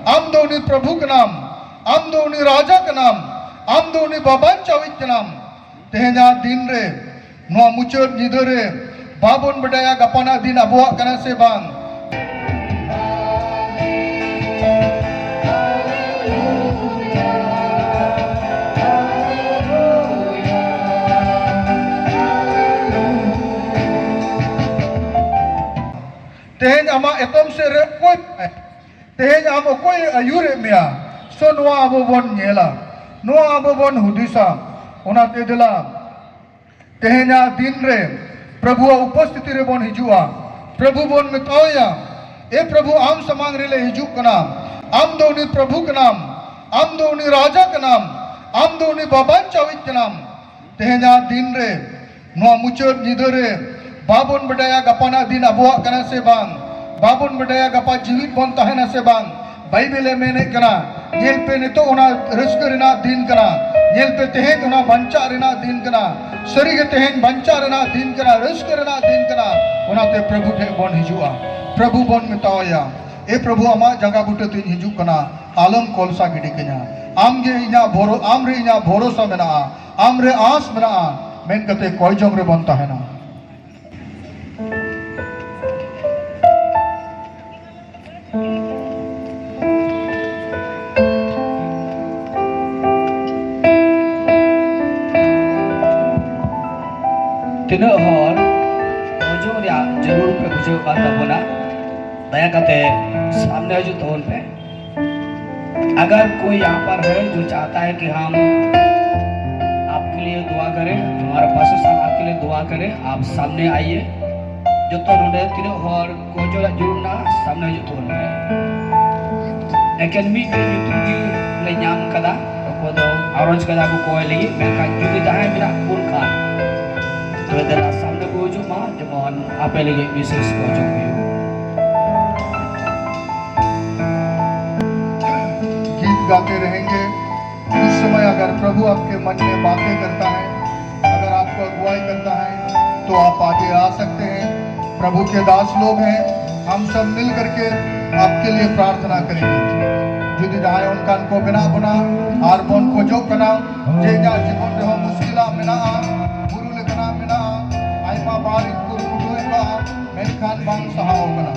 am do uni Prabhu ke naam, am do uni Raja ke naam, am do uni Baban Cawit ke naam. Tehnya din re, noa mucur nyida re, babon bedaya gapana din abuak kana se bang. Tehnya ama etom se re koi, tehnya ama koi ayure mea, so noa abu bon nyela, noa abu bon hudisa, ona tedela. Tehnya din re, Prabhu उपस्थिति रे bon hijua, Prabhu bon metoya, e Prabhu am samang re le hijuk kana, am do uni Prabhu ke naam, am do uni Raja ke naam, am do uni Baban Cawit ke naam. Tehnya din re, noa mucur nyida re, babon bedaya gapana din abuak kana se bang, babon bedaya gapa jiwit bon tahena se bang, Bible mene kana, nyel pe nito ona raska rena din kana, nyel pe teheng ona banca rena din kana, sari ke teheng banca rena din kana, raska rena din kana, ona te Prabhu te bon hijua, Prabhu bon metawaya, e Prabhu ama jaga buta tin hijuk kana, alam kolsa gidi kenya, amge inya boro, amre inya borosa mena, amre aas mena, men kate koi jong re bon tahena. Tino hor, ujung dia जरूर पे बुझे बात बोला, दया करते सामने जो तोड़ पे, अगर कोई यहाँ पर है जो चाहता है कि हम आपके लिए दुआ करें, हमारे पास आपके लिए दुआ करें, आप सामने आइए, जो तो उन्होंने तीनों हर को जो जरूर ना सामने जो तोड़ पे, एकेडमी के यूट्यूब ले नाम कदा, को तो ऑरेंज कदा को कोई लगी, मैं कहीं जो कि जहाँ मेरा पूर्ण खान तो adalah sambil bujuk mah cuman apa lagi bisnis bujuk itu. गीत गाते रहेंगे उस समय अगर प्रभु आपके मन में बातें करता है, अगर आपको अगुवाई करता है तो आप आगे आ सकते हैं। प्रभु के दास लोग हैं, हम सब मिल करके आपके लिए प्रार्थना करेंगे। जुदी जहाँ उनका को बिना बुना आर बोन को जो कना जे जा जीवन रहो मुश्किला मिना गुरु लेकना मिना आई मा बारी गुरु कुडुए का मेनखान बांग सहाओ कना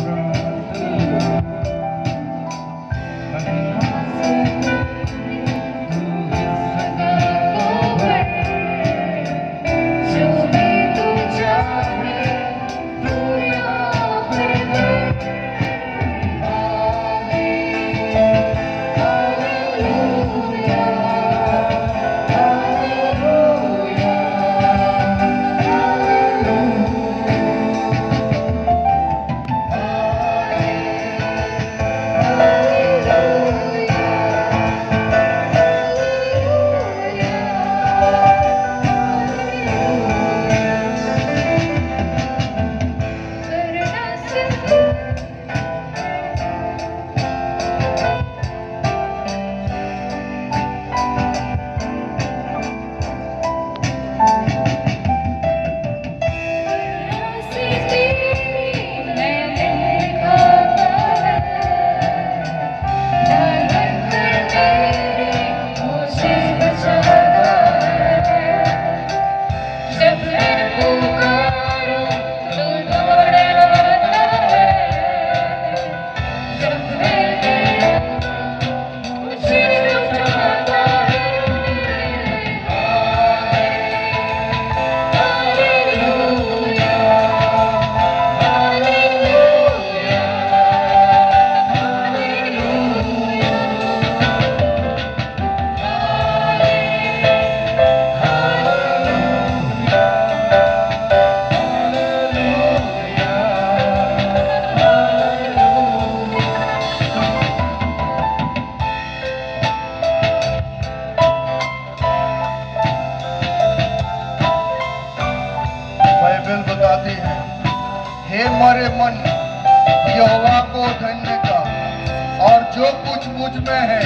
हमारे मन यहोवा को धन्य का, और जो कुछ मुझ में है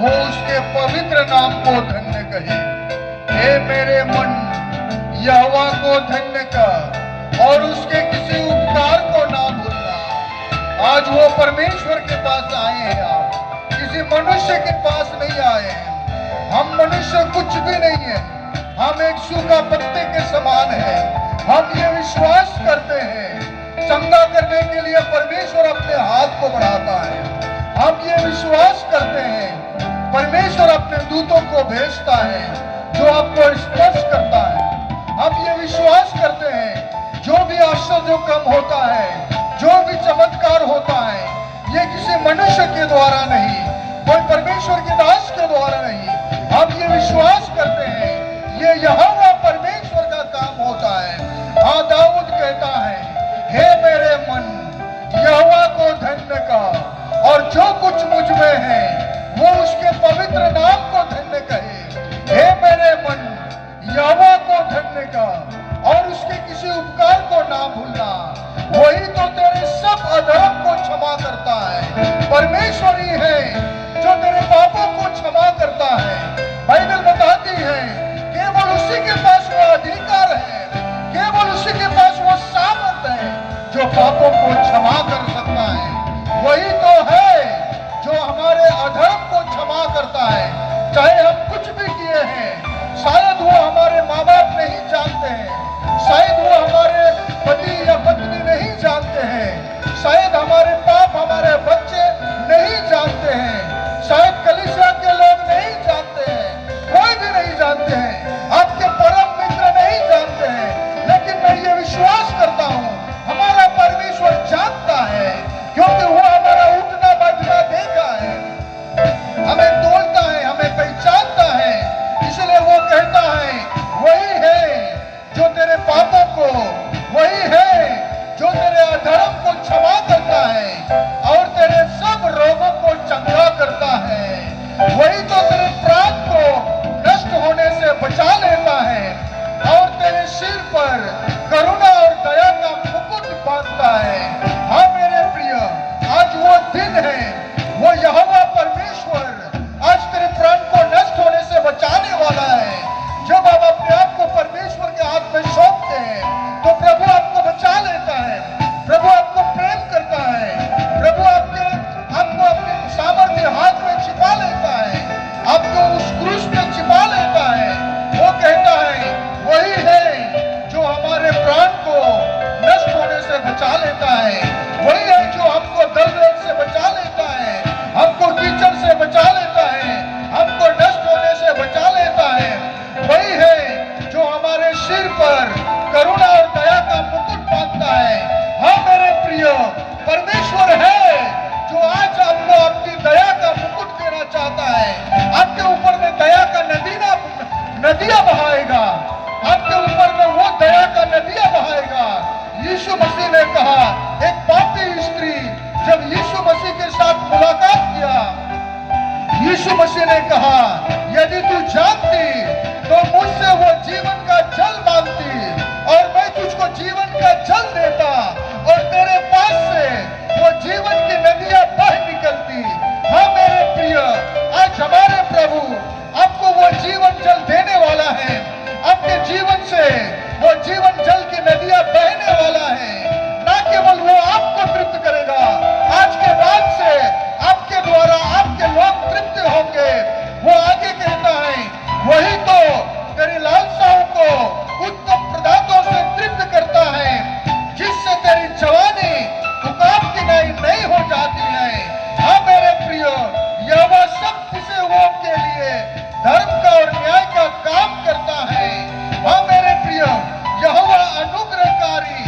वो उसके पवित्र नाम को धन्य कहे। हे मेरे मन यहोवा को धन्य का और उसके किसी उपकार को ना भूलना। आज वो परमेश्वर के पास आए हैं आप, मनुष्य के पास नहीं आए हैं। हम मनुष्य कुछ भी नहीं है, हम एक सूखा पत्ते के समान है। हम ये विश्वास करते हैं चंगा करने के लिए परमेश्वर अपने हाथ को बढ़ाता है। हम ये विश्वास करते हैं परमेश्वर अपने दूतों को भेजता है जो आपको स्पर्श करता है। हम ये विश्वास करते हैं जो भी आश्चर्य कम होता है, जो भी चमत्कार होता है, ये किसी मनुष्य के द्वारा नहीं, कोई परमेश्वर के दास के द्वारा नहीं। हम ये विश्वास करते हैं ये यहोवा परमेश्वर का काम होता है। हाँ, दाऊद कहता है, हे मेरे मन यहोवा को धन्य का, और जो कुछ मुझ में है वो उसके पवित्र नाम को धन्य कहे। हे मेरे मन यहोवा को धन्य का, और उसके किसी उपकार को ना भूलना। वही तो तेरे सब अधर्म को क्षमा करता है। परमेश्वर ही है जो तेरे पापों को क्षमा करता है। बाइबल बताती है केवल उसी के पास वो अधिकार है, केवल उसी के पास वो सामर्थ है जो पापों को क्षमा कर सकता है। वही तो है जो हमारे अधर्म को क्षमा करता है। चाहे हम कुछ भी किए हैं, शायद वो हमारे माँ बाप नहीं जानते हैं, शायद वो हमारे पति या पत्नी नहीं जानते हैं, शायद हमारे पाप हमारे बच्चे नहीं जानते हैं, शायद कलीसिया के लोग नहीं जानते हैं, कोई भी नहीं जानते हैं, आपके परम मित्र नहीं जानते हैं। लेकिन मैं ये विश्वास करता हूँ हमारा परमेश्वर जानता है, क्योंकि वो हमारा उठना बैठना देखा है, हमें तोलता है, हमें पहचानता है। इसलिए वो कहता है वही है जो तेरे पापों को, वही है जो तेरे अधर्म को क्षमा करता है और तेरे सब रोगों को चंगा करता है। वही तो तेरे प्राण को नष्ट होने से बचा लेता है और तेरे सिर पर करुणा और दया का मुकुट बांधता है। हाँ मेरे प्रिय, आज वो दिन है, वो यहोवा परमेश्वर आज तेरे प्राण को नष्ट होने से बचाने वाला है। जब आप अपने आप को परमेश्वर के हाथ में सौंपते हैं तो प्रभु आपको बचा लेता है, प्रभु आपको प्रेम करता है, प्रभु आपको अपने सामर्थ्य हाथ में छिपा लेता है, आपको उस क्रूस में छिपा लेता है। वो कहता है वही है जो हमारे प्राण को नष्ट होने से बचा लेता है, वही है जो हमको दलदल से बचा लेता है, हमको कीचड़ से बचा लेता है, हमको नष्ट होने से बचा लेता है। वही है जो हमारे सिर पर करुणा और दया का मुकुट बांधता है। हाँ मेरे प्रिय, परमेश्वर है जो आज आपको आपकी दया का मुकुट देना चाहता है। आपके ऊपर में दया का नदियां बहाएगा, आपके ऊपर में वो दया का नदियां बहाएगा। यीशु मसीह ने कहा, एक पापी स्त्री जब यीशु मसीह के साथ मुलाकात किया, यीशु मसीह ने कहा यदि तू जानती तो मुझसे वो जीवन का जल मांगती और मैं तुझको जीवन का जल देता और तेरे पास से वो जीवन की नदियां बह निकलती। हाँ मेरे प्रिय, आज हमारे प्रभु आपको वो जीवन जल देने वाला है, आपके जीवन से वो जीवन जल की नदियां बहने वाला है। ना केवल वो आपको तृप्त करेगा, आज के बाद से आपके द्वारा आपके लोग तृप्त होंगे। वो आगे कहता है वही तो तेरी लालसाओं को उत्तम पदार्थों से तृप्त करता है, जिससे तेरी जवानी उकाब की नहीं हो जाती है। हाँ मेरे प्रिय, यहोवा सब पिसे हुओं के लिए धर्म का और न्याय का काम करता है। हाँ मेरे प्रिय, यहोवा अनुग्रहकारी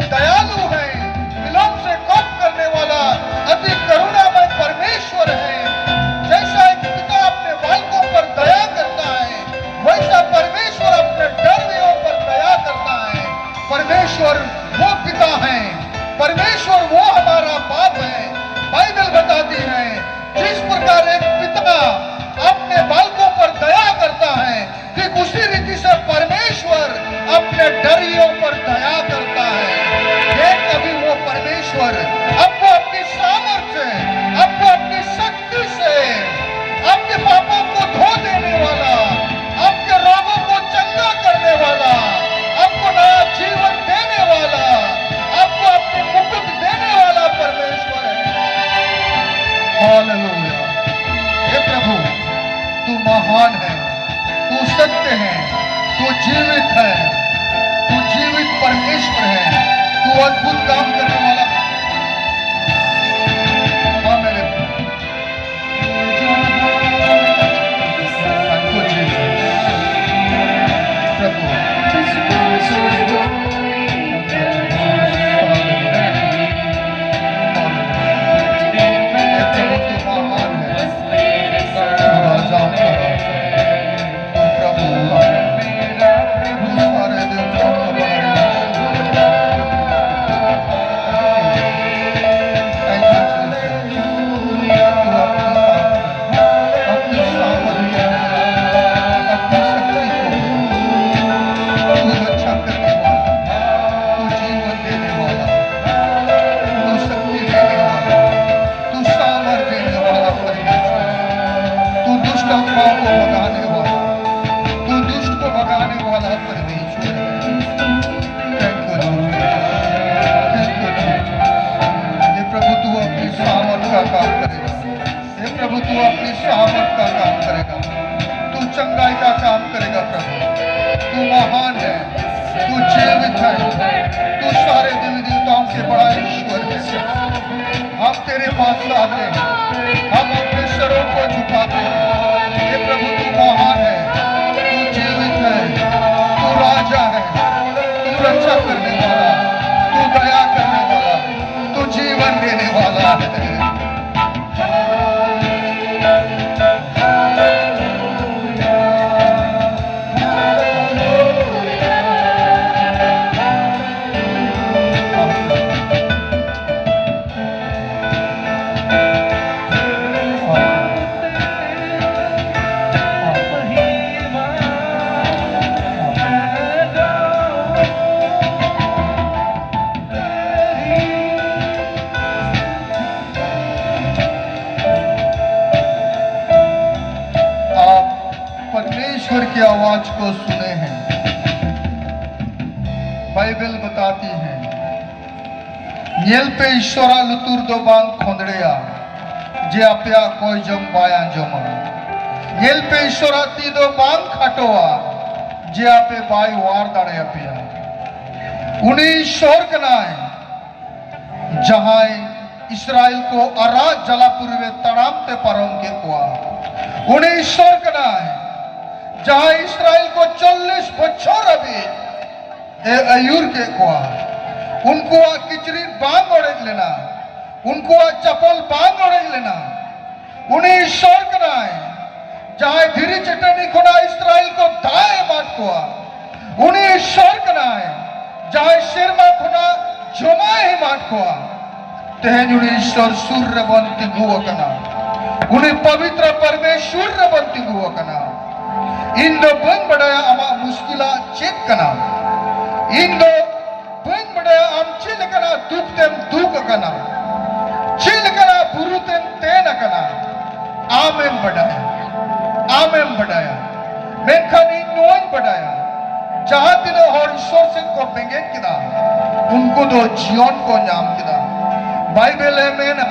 दयालु है, विलोम से कोप करने वाला अति करुणामय परमेश्वर है। जैसा एक पिता अपने बालकों पर दया करता है, वैसा परमेश्वर अपने डरवियों पर दया करता है। परमेश्वर वो पिता है, परमेश्वर वो हमारा बाप है। बाइबल बताती है जिस प्रकार एक पिता अपने बालकों पर दया करता है, ठीक उसी रीति से परमेश्वर अपने डरियों पर दया करता है। ये कभी वो परमेश्वर आपको अपनी सामर्थ्य से, आपको अपनी शक्ति से आपके पापों को धो देने वाला, आपके रोगों को चंगा करने वाला, आपको नया जीवन देने वाला, आपको अपने मुकुट देने वाला परमेश्वर है। हालेलुया। हे महान है, तू सत्य है, तू जीवित है, तू जीवित परमेश्वर है, तू अद्भुत काम करने वाला। हाँ मेरे परमेश्वर की आवाज को सुने हैं। बाइबल बताती है Nyelpe ishora lutur do bang khondreya je apya koi jom baya joma Nyelpe ishora ti do bang khatoa je ape bai war dare apya uni ishor kanae jahai Israel ko ara jala purve taramte parom ke koa uni ishor kanae जहां इस्राएल को 40 बच्चों अभी अयूर के कोआ उनको किचरी बांग ओढ़ लेना उनको चपल बांग ओढ़ लेना उन्हें ईश्वर करना है जहां धीरे चटनी खुना इस्राएल को दाए मार कोआ उन्हें ईश्वर करना है जहां शिरमा खुना जुमाए ही मार कोआ तेहन उन्हें ईश्वर सूर्य बनती गुआ करना उन्हें पवित्र परमेश्वर बनती गुआ करना Indo bang badaya ama muskila cek kana Indo bang badaya am cil kana duktem duk kana cil kana burutem tena kana Amen badaya menkhani noin badaya jahat dino hor ishwar se ko bengen kida unko do जीवन को नाम किदा Bible में ना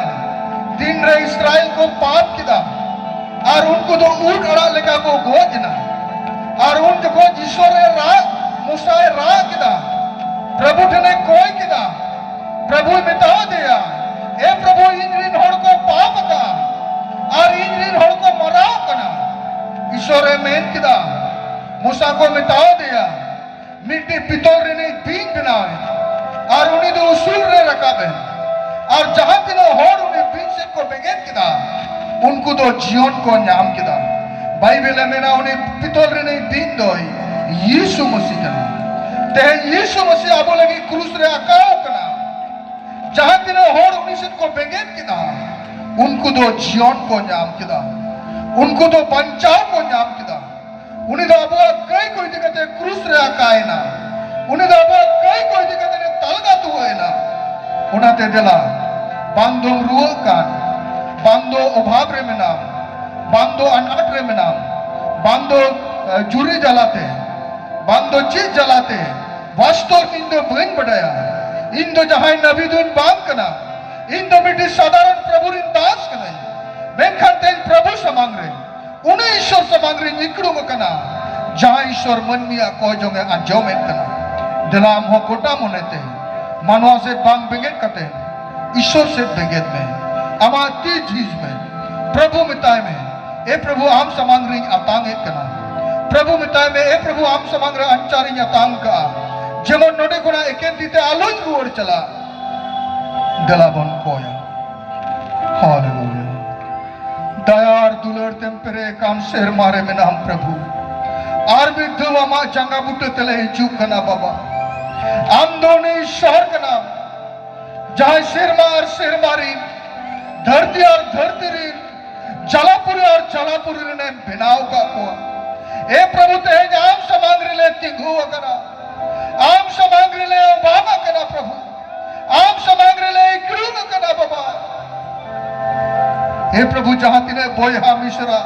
दिन रे इस्राएल को पाप किदा और उनको तो ऊट अड़ा लेका को गोजना और उन जो ईश्वर रा मुसाए रा किदा प्रभु ने कोई किदा प्रभु मिटा दिया ए प्रभु इंद्रिन होड़ को पाप का और इंद्रिन होड़ को मराव कना ईश्वर मेन किदा मूसा को मिटा दिया मिट्टी पितौल रे ने बीन बनाए और उन्हीं दो उसूल रे रखा बे और जहां तिनो होड़ उन्हें बीन से को बेगेत किदा उनको तो जीवन को नाम किदा बाइबल में ना उन्हें पितौल रे नहीं बीन दोई यीशु मसीह का ते यीशु मसीह आबो लगी क्रूस रे अकाओ कना जहां तिनो होड़ उन्हीं से को बेगेत किदा उनको तो जीवन को नाम किदा उनको तो बचाव को नाम किदा उन्हें तो आबो कई कोई दिक्कत क्रूस रे अकाए ना उन्हें तो आबो कई कोई दिक्कत ने तलगा तू है ना उन्हें दिला बांधो रुआ कान बांधो अभाव रे में नाम बांधो अनाट रे में नाम बांधो जुरी जलाते बांधो चीज जलाते वास्तव इंदो बन बढ़ाया इंदो जहां नबी दुन बांध कना इंदो मिट्टी साधारण प्रभु इन दास कना मैं खाते प्रभु समांग रे उन्हें ईश्वर समांगरी निकड़ू कना जहां ईश्वर मन मिया को जोंगे आजोमेत कना दिलाम हो कोटा मोनेते मानवा से बांग बेगेट कते ईश्वर से बेगेट में अमाती चीज में प्रभु मिताय में ए प्रभु आम समांगरी अतांग एक कना प्रभु मिताय में ए प्रभु आम समांगरी अंचारी अतांग का जेमन नोडे कोना एकेन दीते आलोच रुवर चला दिलाबन कोया हालेलुया दयार दुलर तेंपरे काम शेर मारे में नाम प्रभु आर बिद्धु अमा चंगा बुट्टे तले हिचुक कना बाबा आम दोने शहर का नाम जहां शेर मारी धरती और धरती री जलापुरी और जलापुरी ने बिनाव का कुआ ए प्रभु ते आम समांगरी ले तिंगु कना आम समांगरी ले ओबामा कना प्रभु आम समांगरी ले इकड़ू कना बाबा हे प्रभु जहां तिने बोय मिश्रा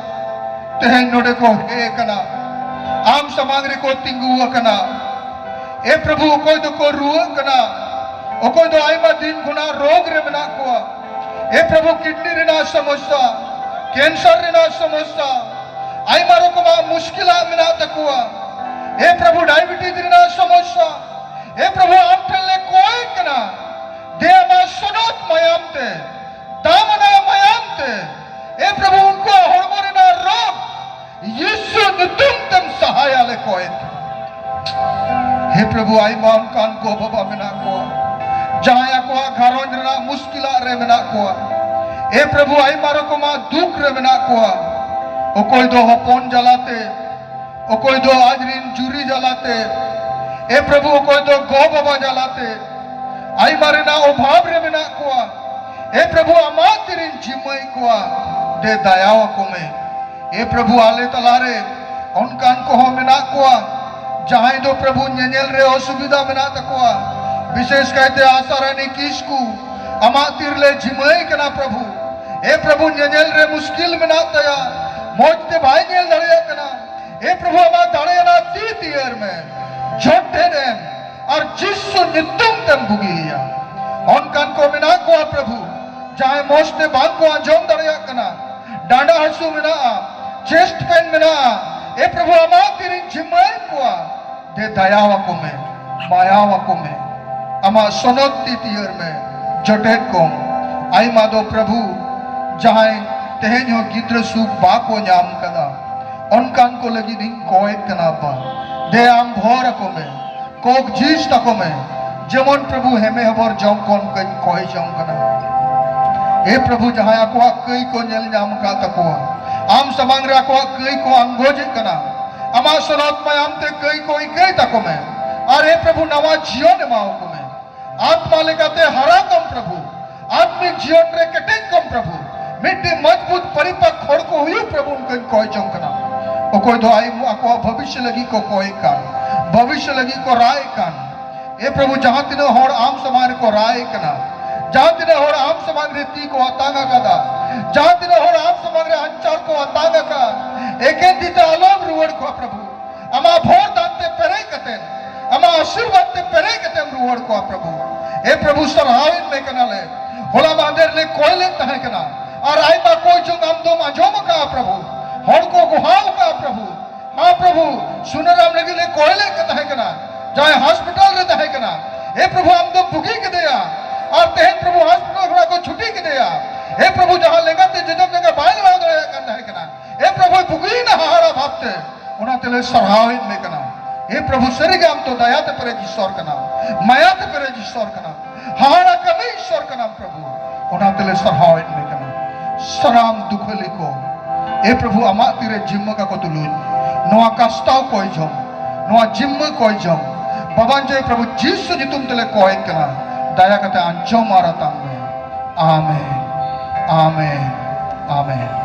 ते नोडे को हे कना आम समांगरी को तिंगु कना ए प्रभु कोई तो को रुआ कना कोई तो आईमा दिन गुना रोग रे बना को ए प्रभु किडनी रे ना समस्या कैंसर रे ना समस्या आईमा रो को मुश्किला मिना तकुआ ए प्रभु डायबिटीज रे ना समस्या ए प्रभु आमटले कोई कना दे मा सनोत मयामते दामना मयामते ए प्रभु उनको हड़मोरे ना रोग यीशु नितुम तम सहायाले कोई हे प्रभु आई मान कान को बाबा मिना को जहां को घरों रे मुश्किला रे मिना को ए प्रभु आई मारो को मा दुख रे मिना को ओ कोई दो हपन जलाते ओ कोई दो आजरीन जुरी जलाते ए प्रभु ओ कोई दो गो बाबा जलाते आई मारे ना अभाव रे मिना को ए प्रभु अमा तिरिन जिमई को दे दयावा को में ए प्रभु आले तलारे उनकान को हो मिना को जहां दो प्रभु नेनेल रे असुविधा मिना तकुआ विशेष कहते आसारानी किसकू अमा तिरले जिमई कना प्रभु ए प्रभु नेनेल रे मुश्किल मिना तया मोजते भाई नेल दड़े कना ए प्रभु अमा दड़े ना ती तियर में झोटे देम और जिसु नितुम तम भुगिया उनकान को मिना को प्रभु जहां मोजते भाग को अंजोम दड़े कना डांडा हसु मिना चेस्ट पेन मिना ए प्रभु अमा तिरिन जिमई को दे दयावा को में मायावा को में अमा सोनोत्ती तियर में जटेट को आई मादो प्रभु जहां तेहन हो गिद्र सुख बा को न्याम कदा उनकान को लगी दिन कोई कना बा दे आम भोर को में कोक जीस तको में जेमन प्रभु हेमे हबर जम कोन कन कोई जम कना ए प्रभु जहां को कई को नेल न्याम का तको आम समांग रा को कई को अंगोज कना अमा सोनोत में आमते कई कोई कई तको में अरे प्रभु नवा जीवन माओ को में आत्मा लेकाते हरा कम प्रभु आत्मिक जीवन रे कटे कम प्रभु मिट्टी मजबूत परिपक्व खोड़ को हुई प्रभु उनको कोई चमकना ओ कोई तो आई को भविष्य लगी को कोई कान भविष्य लगी को राय कान ए प्रभु जहां तिने होड़ आम समाज को राय कना जहां तिने होड़ आम समाज रीति को अतांगा कदा जहां तिने होड़ आम समाज रे अंचार को अतांगा का एके दीते अलग रुवड़ को प्रभु अमा भोर दाते पेरे कते अमा आशीर्वाद ते पेरे कते रुवड़ को प्रभु ए प्रभु सराविन में कना ले होला मादर ले कोई ले तहे कना और आई बा कोई जो नाम दो माजोम का प्रभु होड़ को गुहाव का प्रभु हां प्रभु सुनराम लगी ले कोई ले कते है कना जाए हॉस्पिटल रे तहे कना ए प्रभु हम तो भुगी के दिया और तेहन प्रभु हॉस्पिटल को छुट्टी के दिया ए प्रभु जहां लेगा ते जजब जगह बाइल वाला दे कना है कना ए प्रभु भुगी ना हारा भापते उना तेले सराविन में कना हे प्रभु सरिगे हम तो दया ते परे ईश्वर का नाम माया ते परे ईश्वर का नाम हारा कमे ईश्वर का नाम प्रभु उना तेले सरहावन में कना सराम दुखली को ए प्रभु अमा तिरे जिम्म का को तुलु नोआ कष्टाव कोई जम नोआ जिम्म कोई जम भगवान जय प्रभु जीसु नि तुम तेले कोई कना दया कते अंचो मारा तांग में आमेन आमेन आमेन